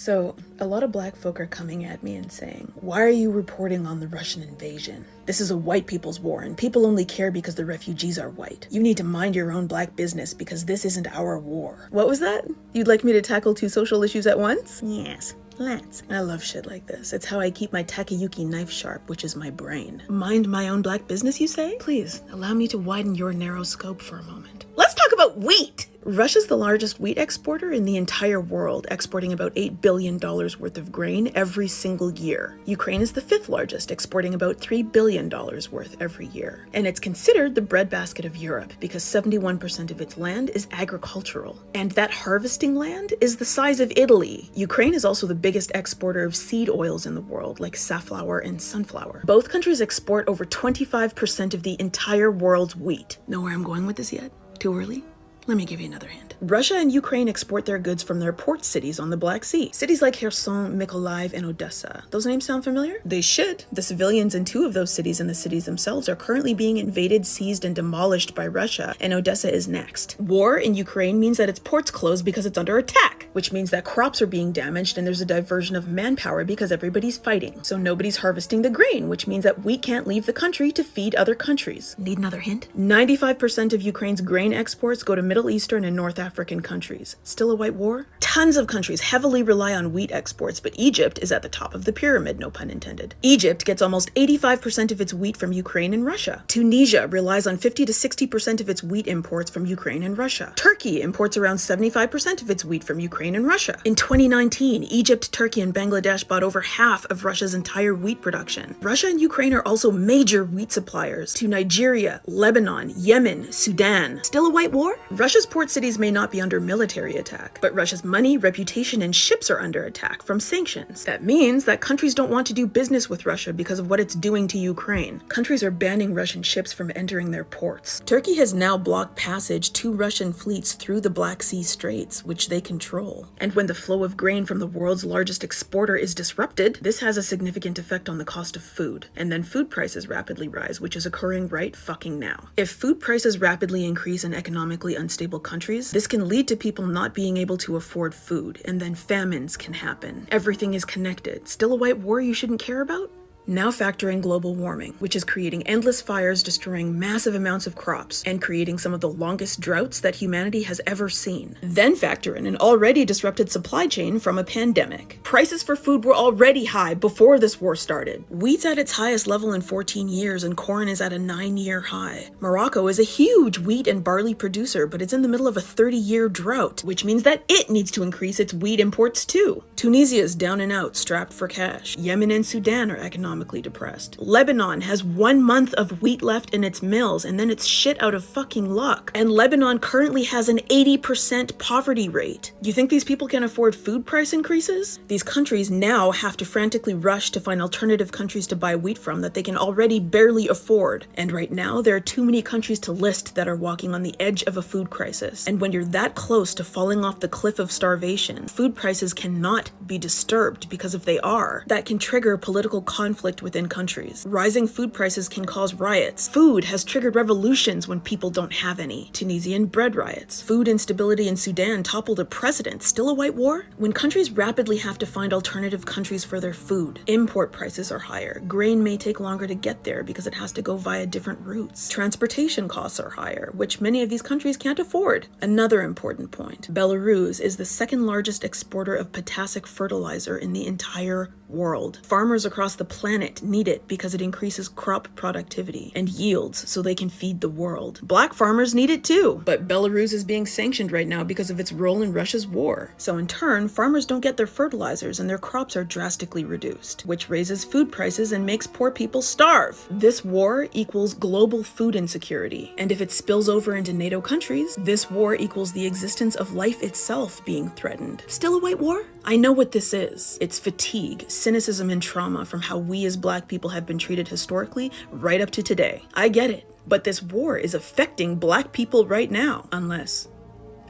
So, a lot of black folk are coming at me and saying, why are you reporting on the Russian invasion? This is a white people's war, and people only care because the refugees are white. You need to mind your own black business because this isn't our war. What was that? You'd like me to tackle two social issues at once? Yes. Let's. I love shit like this. It's how I keep my Takayuki knife sharp, which is my brain. Mind my own black business, you say? Please, allow me to widen your narrow scope for a moment. Let's talk about wheat! Russia's the largest wheat exporter in the entire world, exporting about $8 billion worth of grain every single year. Ukraine is the fifth largest, exporting about $3 billion worth every year. And it's considered the breadbasket of Europe because 71% of its land is agricultural. And that harvesting land is the size of Italy. Ukraine is also the biggest exporter of seed oils in the world, like safflower and sunflower. Both countries export over 25% of the entire world's wheat. Know where I'm going with this yet? Too early? Let me give you another hint. Russia and Ukraine export their goods from their port cities on the Black Sea. Cities like Kherson, Mykolaiv, and Odessa. Those names sound familiar? They should. The civilians in two of those cities and the cities themselves are currently being invaded, seized, and demolished by Russia, and Odessa is next. War in Ukraine means that its ports closed because it's under attack, which means that crops are being damaged and there's a diversion of manpower because everybody's fighting. So nobody's harvesting the grain, which means that wheat can't leave the country to feed other countries. Need another hint? 95% of Ukraine's grain exports go to Middle Eastern and North African countries. Still a white war? Tons of countries heavily rely on wheat exports, but Egypt is at the top of the pyramid, no pun intended. Egypt gets almost 85% of its wheat from Ukraine and Russia. Tunisia relies on 50 to 60% of its wheat imports from Ukraine and Russia. Turkey imports around 75% of its wheat from Ukraine and Russia. In 2019, Egypt, Turkey, and Bangladesh bought over half of Russia's entire wheat production. Russia and Ukraine are also major wheat suppliers to Nigeria, Lebanon, Yemen, Sudan. Still a white war? Russia's port cities may not be under military attack, but Russia's money, reputation, and ships are under attack from sanctions. That means that countries don't want to do business with Russia because of what it's doing to Ukraine. Countries are banning Russian ships from entering their ports. Turkey has now blocked passage to Russian fleets through the Black Sea Straits, which they control. And when the flow of grain from the world's largest exporter is disrupted, this has a significant effect on the cost of food. And then food prices rapidly rise, which is occurring right fucking now. If food prices rapidly increase in economically unstable countries, this can lead to people not being able to afford food, and then famines can happen. Everything is connected. Still a white war you shouldn't care about? Now factor in global warming, which is creating endless fires, destroying massive amounts of crops, and creating some of the longest droughts that humanity has ever seen. Then factor in an already disrupted supply chain from a pandemic. Prices for food were already high before this war started. Wheat's at its highest level in 14 years, and corn is at a 9-year high. Morocco is a huge wheat and barley producer, but it's in the middle of a 30-year drought, which means that it needs to increase its wheat imports too. Tunisia is down and out, strapped for cash. Yemen and Sudan are economically depressed. Lebanon has 1 month of wheat left in its mills, and then it's shit out of fucking luck. And Lebanon currently has an 80% poverty rate. You think these people can afford food price increases? These countries now have to frantically rush to find alternative countries to buy wheat from that they can already barely afford. And right now, there are too many countries to list that are walking on the edge of a food crisis. And when you're that close to falling off the cliff of starvation, food prices cannot be disturbed, because if they are, that can trigger political conflict within countries. Rising food prices can cause riots. Food has triggered revolutions when people don't have any. Tunisian bread riots. Food instability in Sudan toppled a president. Still a white war? When countries rapidly have to find alternative countries for their food, import prices are higher. Grain may take longer to get there because it has to go via different routes. Transportation costs are higher, which many of these countries can't afford. Another important point. Belarus is the second largest exporter of potassic fertilizer in the entire world. Farmers across the planet need it because it increases crop productivity and yields so they can feed the world. Black farmers need it too, but Belarus is being sanctioned right now because of its role in Russia's war. So in turn, farmers don't get their fertilizers and their crops are drastically reduced, which raises food prices and makes poor people starve. This war equals global food insecurity, and if it spills over into NATO countries, this war equals the existence of life itself being threatened. Still a white war? I know what this is. It's fatigue, cynicism, and trauma from how we as Black people have been treated historically right up to today. I get it, but this war is affecting Black people right now, unless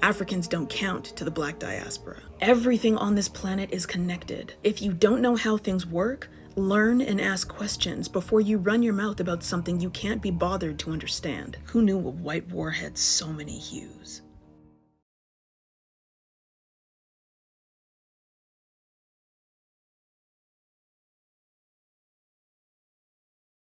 Africans don't count to the Black diaspora. Everything on this planet is connected. If you don't know how things work, learn and ask questions before you run your mouth about something you can't be bothered to understand. Who knew a white war had so many hues?